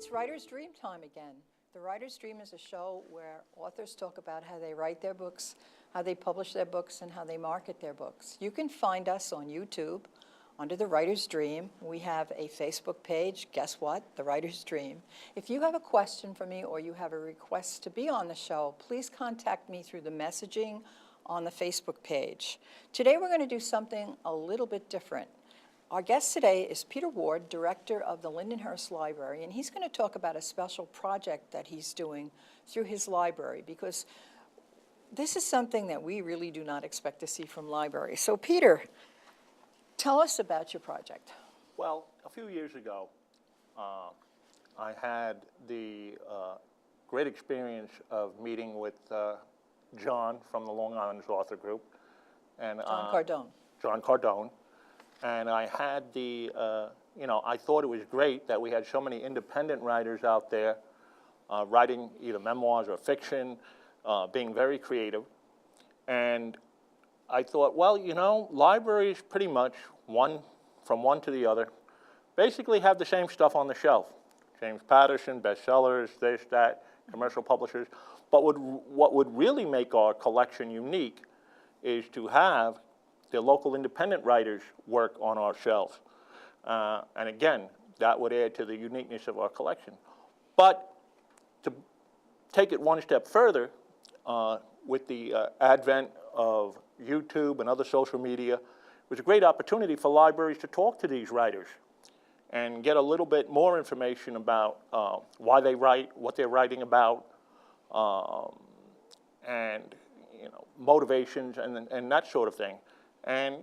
It's Writer's Dream time again. The Writer's Dream is a show where authors talk about how they write their books, how they publish their books, and how they market their books. You can find us on YouTube under The Writer's Dream. We have a Facebook page. Guess what? The Writer's Dream. If you have a question for me or you have a request to be on the show, please contact me through the messaging on the Facebook page. Today we're going to do something a little bit different. Our guest today is Peter Ward, director of the Lindenhurst Library, and he's going to talk about a special project that he's doing through his library, because this is something that we really do not expect to see from libraries. So Peter, tell us about your project. Well, a few years ago, I had the great experience of meeting with John from the Long Island Author Group. And, John Cardone. And I had the, I thought it was great that we had so many independent writers out there writing either memoirs or fiction, being very creative. And I thought, well, libraries pretty much, from one to the other, basically have the same stuff on the shelf. James Patterson, bestsellers, this, that, commercial publishers. But what would really make our collection unique is to have the local independent writers work on our shelves. And again, that would add to the uniqueness of our collection. But to take it one step further, with the advent of YouTube and other social media, it was a great opportunity for libraries to talk to these writers and get a little bit more information about why they write, what they're writing about, and motivations and that sort of thing. And,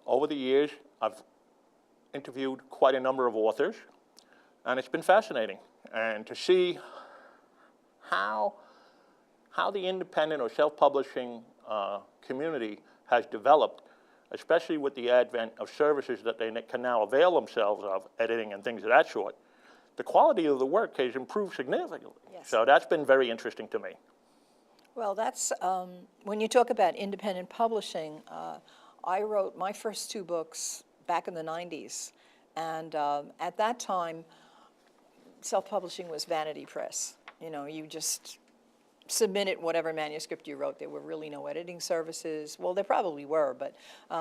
over the years, I've interviewed quite a number of authors, and it's been fascinating. And to see how the independent or self-publishing community has developed, especially with the advent of services that they can now avail themselves of, editing and things of that sort, the quality of the work has improved significantly. Yes. So that's been very interesting to me. Well, that's, when you talk about independent publishing, I wrote my first two books back in the 90s, and at that time, self-publishing was vanity press. You just submitted whatever manuscript you wrote. There were really no editing services. Well, there probably were, but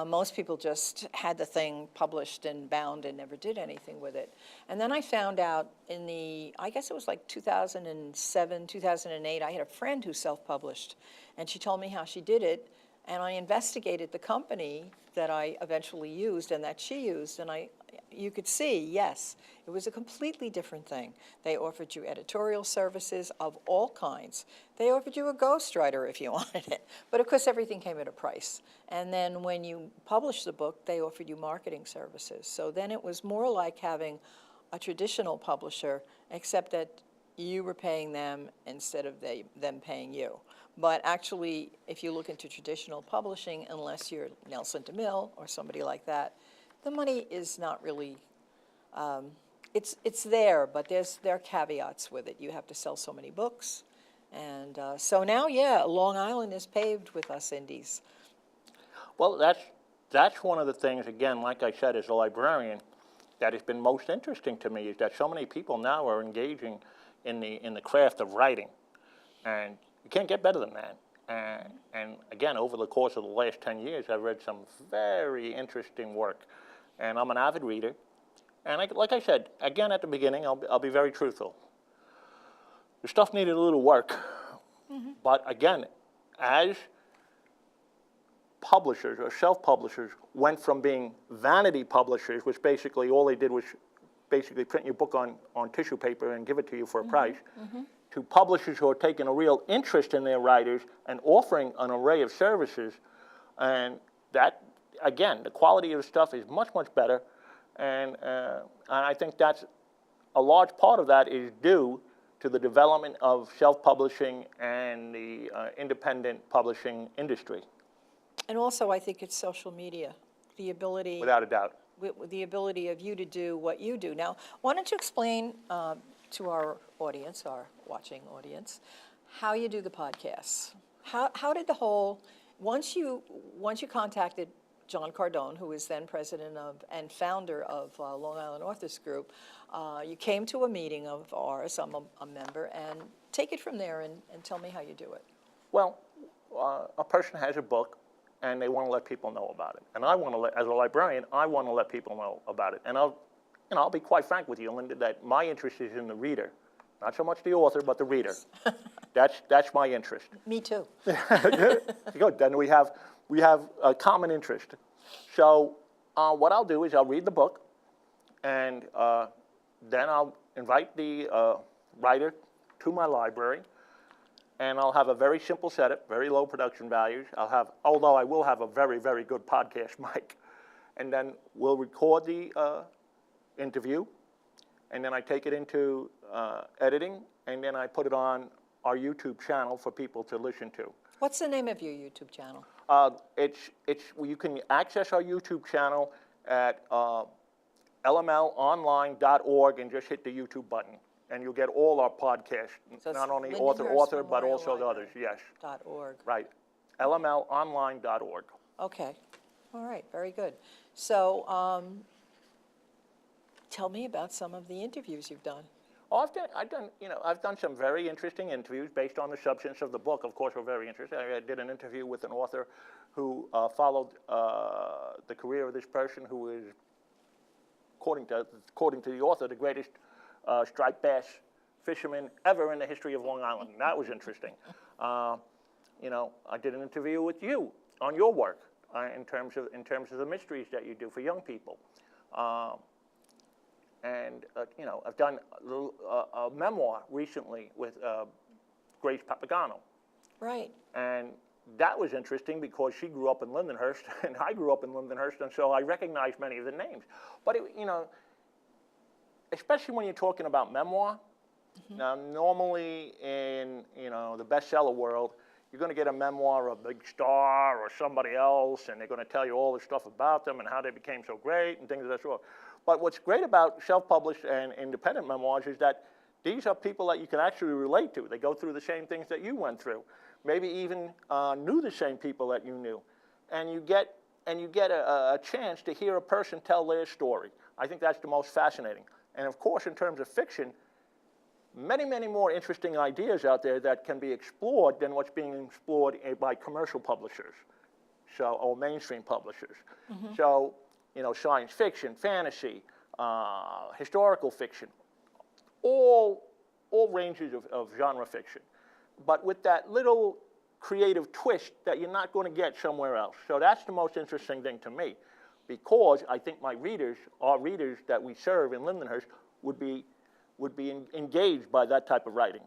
most people just had the thing published and bound and never did anything with it. And then I found out I guess it was like 2007, 2008, I had a friend who self-published, and she told me how she did it. And I investigated the company that I eventually used and that she used, and you could see, yes, it was a completely different thing. They offered you editorial services of all kinds. They offered you a ghostwriter if you wanted it. But of course, everything came at a price. And then when you published the book, they offered you marketing services. So then it was more like having a traditional publisher, except that you were paying them instead of them paying you. But actually, if you look into traditional publishing, unless you're Nelson DeMille or somebody like that, the money is not really, it's there, but there are caveats with it. You have to sell so many books. And so now, yeah, Long Island is paved with us indies. Well, that's one of the things, again, like I said, as a librarian, that has been most interesting to me, is that so many people now are engaging in the craft of writing. And you can't get better than that. And again, over the course of the last 10 years, I've read some very interesting work. And I'm an avid reader. And like I said, again, at the beginning, I'll be very truthful. The stuff needed a little work. Mm-hmm. But again, as publishers or self-publishers went from being vanity publishers, which basically all they did was basically print your book on tissue paper and give it to you for a price, mm-hmm. to publishers who are taking a real interest in their writers and offering an array of services. And that, again, the quality of the stuff is much, much better. And I think that's a large part of that is due to the development of self-publishing and the independent publishing industry. And also, I think it's social media, the ability... Without a doubt. With the ability of you to do what you do. Now, why don't you explain to our audience, our watching audience, how you do the podcasts? How did the whole, once you contacted John Cardone, who is then president of and founder of Long Island Authors Group. You came to a meeting of ours, I'm a member, and take it from there and tell me how you do it. Well, a person has a book, and they want to let people know about it. And I want to let, as a librarian, I want to let people know about it. And I'll be quite frank with you, Linda, that my interest is in the reader, not so much the author, but the reader. That's my interest. Me too. Good. Then we have a common interest. So what I'll do is I'll read the book, and then I'll invite the writer to my library, and I'll have a very simple setup, very low production values. Although I will have a very, very good podcast mic, and then we'll record the interview, and then I take it into editing, and then I put it on our YouTube channel for people to listen to. What's the name of your YouTube channel? You can access our YouTube channel at lmlonline.org and just hit the YouTube button, and you'll get all our podcasts, So not only Lindenhurst author, but Memorial also the Library. others. Yes, .org. right. lmlonline.org. Okay. All right. Very good. So tell me about some of the interviews you've done. I've done some very interesting interviews based on the substance of the book. Of course, we're very interested. I did an interview with an author who followed the career of this person who is, according to the author, the greatest striped bass fisherman ever in the history of Long Island. That was interesting. I did an interview with you on your work in terms of the mysteries that you do for young people. I've done a memoir recently with Grace Papagano. Right. And that was interesting because she grew up in Lindenhurst, and I grew up in Lindenhurst, and so I recognize many of the names. But, especially when you're talking about memoir, now normally in, the bestseller world, you're going to get a memoir of a big star or somebody else, and they're going to tell you all this stuff about them and how they became so great and things of that sort. But what's great about self-published and independent memoirs is that these are people that you can actually relate to. They go through the same things that you went through, maybe even knew the same people that you knew, and you get a chance to hear a person tell their story. I think that's the most fascinating. And of course, in terms of fiction, many, many more interesting ideas out there that can be explored than what's being explored by commercial publishers, or mainstream publishers. Mm-hmm. So, science fiction, fantasy, historical fiction, all ranges of genre fiction, but with that little creative twist that you're not going to get somewhere else. So that's the most interesting thing to me, because I think our readers that we serve in Lindenhurst would be engaged by that type of writing.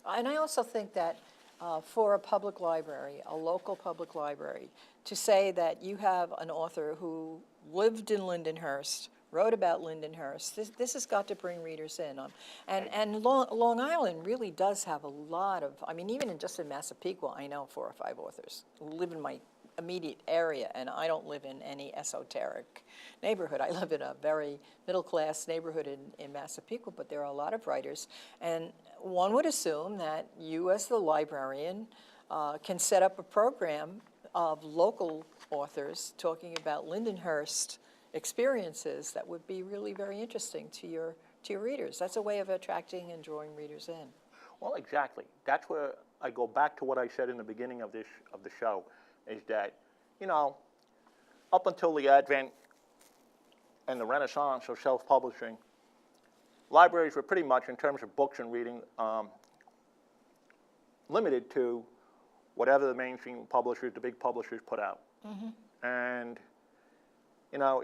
And I also think that for a public library, a local public library, to say that you have an author who lived in Lindenhurst, wrote about Lindenhurst, this has got to bring readers in. And Long Island really does have a lot of, even just in Massapequa, I know 4 or 5 authors who live in my immediate area, and I don't live in any esoteric neighborhood. I live in a very middle-class neighborhood in Massapequa, but there are a lot of writers, and one would assume that you as the librarian can set up a program of local authors talking about Lindenhurst experiences that would be really very interesting to your readers. That's a way of attracting and drawing readers in. Well, exactly. That's where I go back to what I said in the beginning of the show, is that, up until the advent and the renaissance of self-publishing, libraries were pretty much, in terms of books and reading, limited to whatever the mainstream publishers, the big publishers, put out. Mm-hmm. And,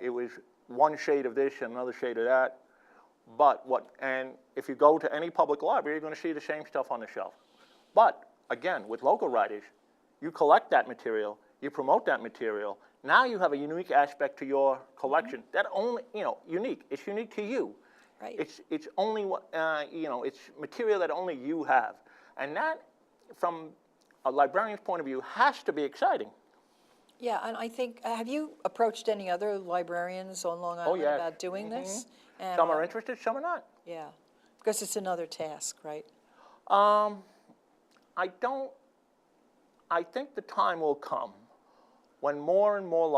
it was one shade of this and another shade of that. And if you go to any public library, you're going to see the same stuff on the shelf. But, again, with local writers, you collect that material, you promote that material. Now you have a unique aspect to your collection. Mm-hmm. That only, unique. It's unique to you. Right. It's only what, it's material that only you have. And that, from a librarian's point of view, has to be exciting. Yeah, and I think, have you approached any other librarians on Long Island about doing mm-hmm. this? And, some are interested, some are not. Yeah, because it's another task, right? I think the time will come when more and more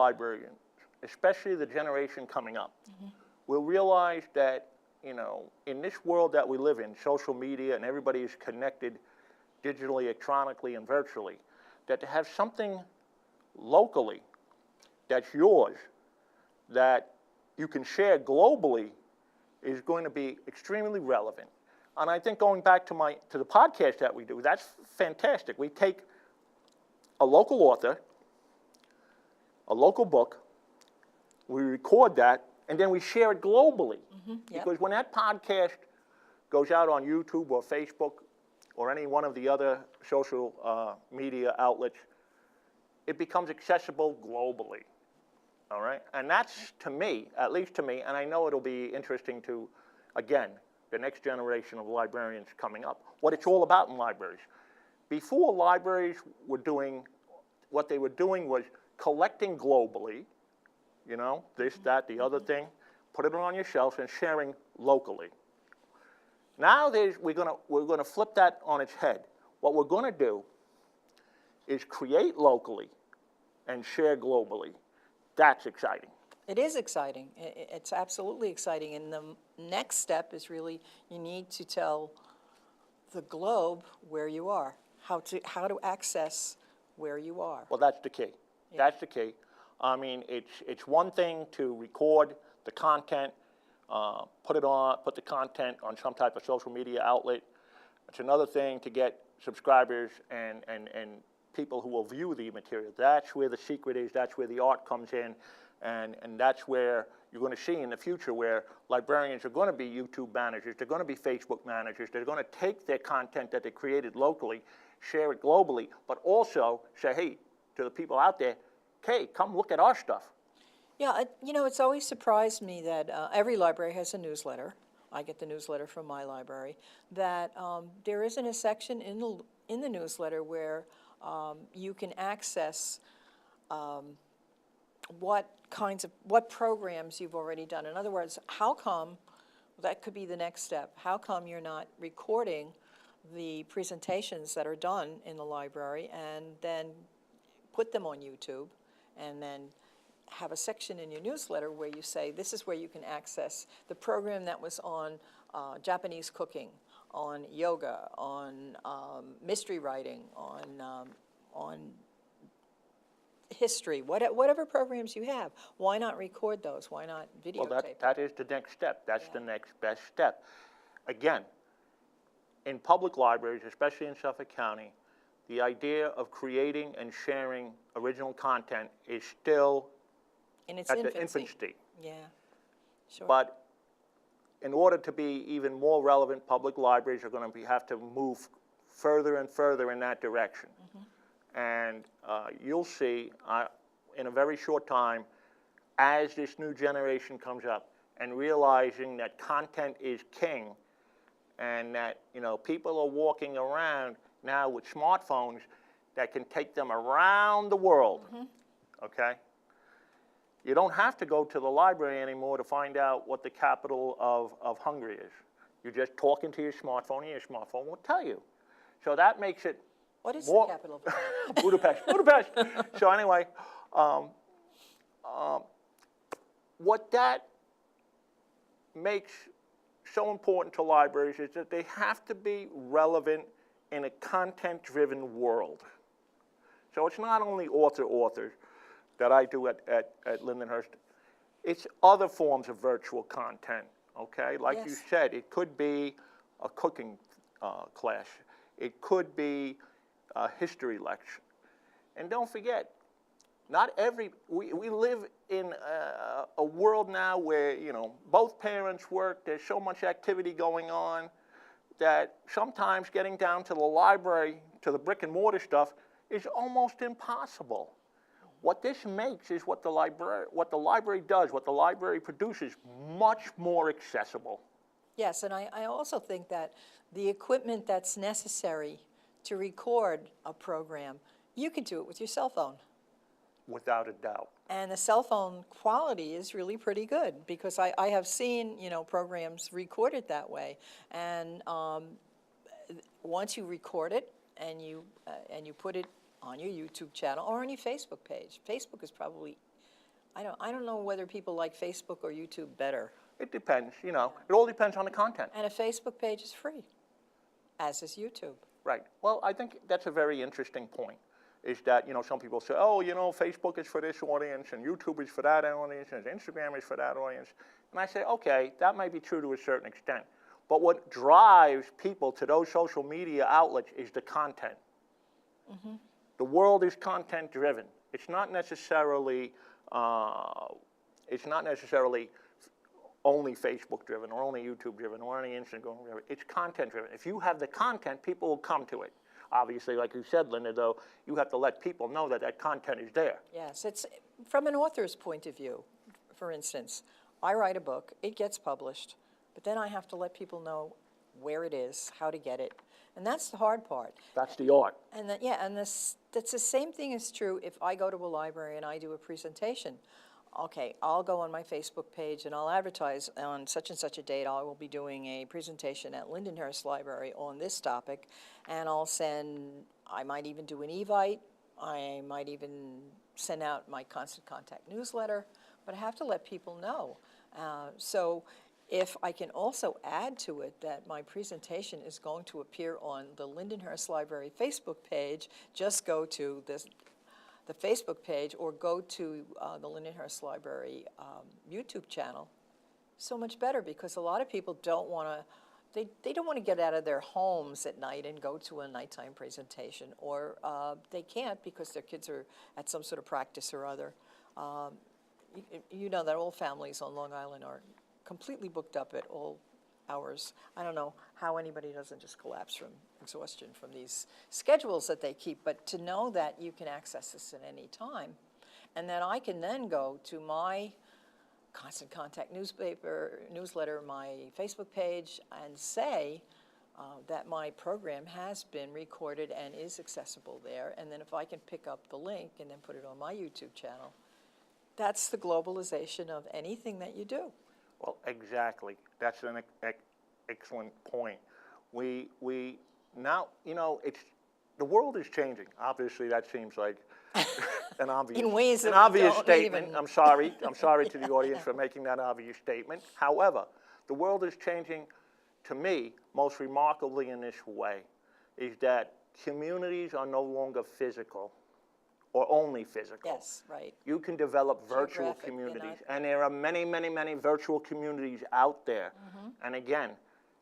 especially the generation coming up, will realize that, in this world that we live in, social media and everybody is connected digitally, electronically, and virtually, that to have something locally that's yours that you can share globally is going to be extremely relevant. And I think going back to the podcast that we do, that's fantastic. We take a local author, a local book, we record that, and then we share it globally. Yep. Because when that podcast goes out on YouTube or Facebook or any one of the other social media outlets, it becomes accessible globally. All right? And that's, to me, at least to me, and I know it'll be interesting to, again, the next generation of librarians coming up, what it's all about in libraries. Before, libraries were doing, what they were doing was collecting globally, this, that, the other thing, put it on your shelf and sharing locally. Now we're gonna flip that on its head. What we're gonna do is create locally and share globally. That's exciting. It is exciting. It's absolutely exciting. And the next step is really, you need to tell the globe where you are, how to access where you are. Well, that's the key. Yeah. That's the key. I mean, it's one thing to record the content, put the content on some type of social media outlet. It's another thing to get subscribers and people who will view the material. That's where the secret is. That's where the art comes in. And that's where you're going to see in the future where librarians are going to be YouTube managers. They're going to be Facebook managers. They're going to take their content that they created locally, share it globally, but also say, hey, to the people out there, hey, come look at our stuff. Yeah, it's always surprised me that every library has a newsletter. I get the newsletter from my library. That there isn't a section in the newsletter where you can access what programs you've already done. In other words, how come, that could be the next step, how come you're not recording the presentations that are done in the library and then put them on YouTube and then have a section in your newsletter where you say, this is where you can access the program that was on Japanese cooking, on yoga, on mystery writing, on history, whatever programs you have. Why not record those? Why not videotape? Well, that is the next step. That's the next best step. Again, in public libraries, especially in Suffolk County, the idea of creating and sharing original content is still in its at infancy. the infant stage. Yeah, sure. But in order to be even more relevant, public libraries are going to have to move further and further in that direction. And you'll see in a very short time, as this new generation comes up and realizing that content is king and that people are walking around now with smartphones that can take them around the world, okay? You don't have to go to the library anymore to find out what the capital of Hungary is. You're just talking to your smartphone, and your smartphone will tell you. So that makes it What is more, the capital of Hungary? Budapest. So anyway, what that makes so important to libraries is that they have to be relevant in a content-driven world. So it's not only authors that I do at Lindenhurst, it's other forms of virtual content, okay? Like you Yes. said, it could be a cooking class. It could be a history lecture. And don't forget, we live in a world now where, both parents work, there's so much activity going on that sometimes getting down to the library, to the brick and mortar stuff, is almost impossible. What this makes is what the library does, what the library produces, much more accessible. Yes, and I also think that the equipment that's necessary to record a program, you can do it with your cell phone. Without a doubt. And the cell phone quality is really pretty good because I have seen, programs recorded that way. And once you record it and you put it on your YouTube channel or on your Facebook page, Facebook is probably I don't know whether people like Facebook or YouTube better. It depends, you know. It all depends on the content. And a Facebook page is free, as is YouTube. Right. Well, I think that's a very interesting point, is that, you know, some people say, oh, you know, Facebook is for this audience, and YouTube is for that audience, and Instagram is for that audience. And I say, okay, that might be true to a certain extent. But what drives people to those social media outlets is the content. Mm-hmm. The world is content driven. It's not necessarily only Facebook driven or only YouTube driven or only Instagram driven. It's content driven. If you have the content, people will come to it. Obviously, like you said, Linda, though, you have to let people know that that content is there. Yes, it's from an author's point of view. For instance, I write a book, it gets published, but then I have to let people know where it is, how to get it, and that's the hard part. That's the art. And that's the same thing is true if I go to a library and I do a presentation. Okay, I'll go on my Facebook page and I'll advertise on such and such a date I will be doing a presentation at Lindenhurst Library on this topic, and I might even do an Evite, I might even send out my Constant Contact newsletter, but I have to let people know. So if I can also add to it that my presentation is going to appear on the Lindenhurst Library Facebook page, just go to the Facebook page or go to the Lindenhurst Library YouTube channel, so much better, because a lot of people don't want to, they don't want to get out of their homes at night and go to a nighttime presentation, or they can't because their kids are at some sort of practice or other. You know that all families on Long Island are completely booked up at all hours. I don't know how anybody doesn't just collapse from exhaustion from these schedules that they keep, but to know that you can access this at any time, and that I can then go to my Constant Contact newsletter, my Facebook page, and say that my program has been recorded and is accessible there, and then if I can pick up the link and then put it on my YouTube channel, that's the globalization of anything that you do. Well, exactly. That's an excellent point. We now, you know, the world is changing. Obviously, that seems like an obvious, in ways that an obvious don't statement. even... I'm sorry to the audience for making that obvious statement. However, the world is changing, to me, most remarkably in this way, is that communities are no longer physical or only physical. Yes, right. You can develop virtual Geographic, communities, and there are many, many, many virtual communities out there. Mm-hmm. And again,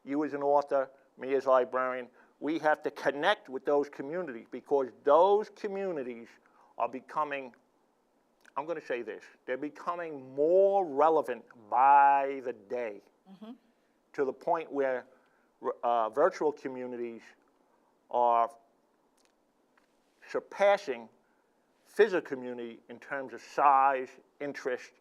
you as an author, me as a librarian, we have to connect with those communities, because those communities are becoming, I'm going to say this, they're becoming more relevant by the day, mm-hmm. to the point where virtual communities are surpassing physical community in terms of size, interest,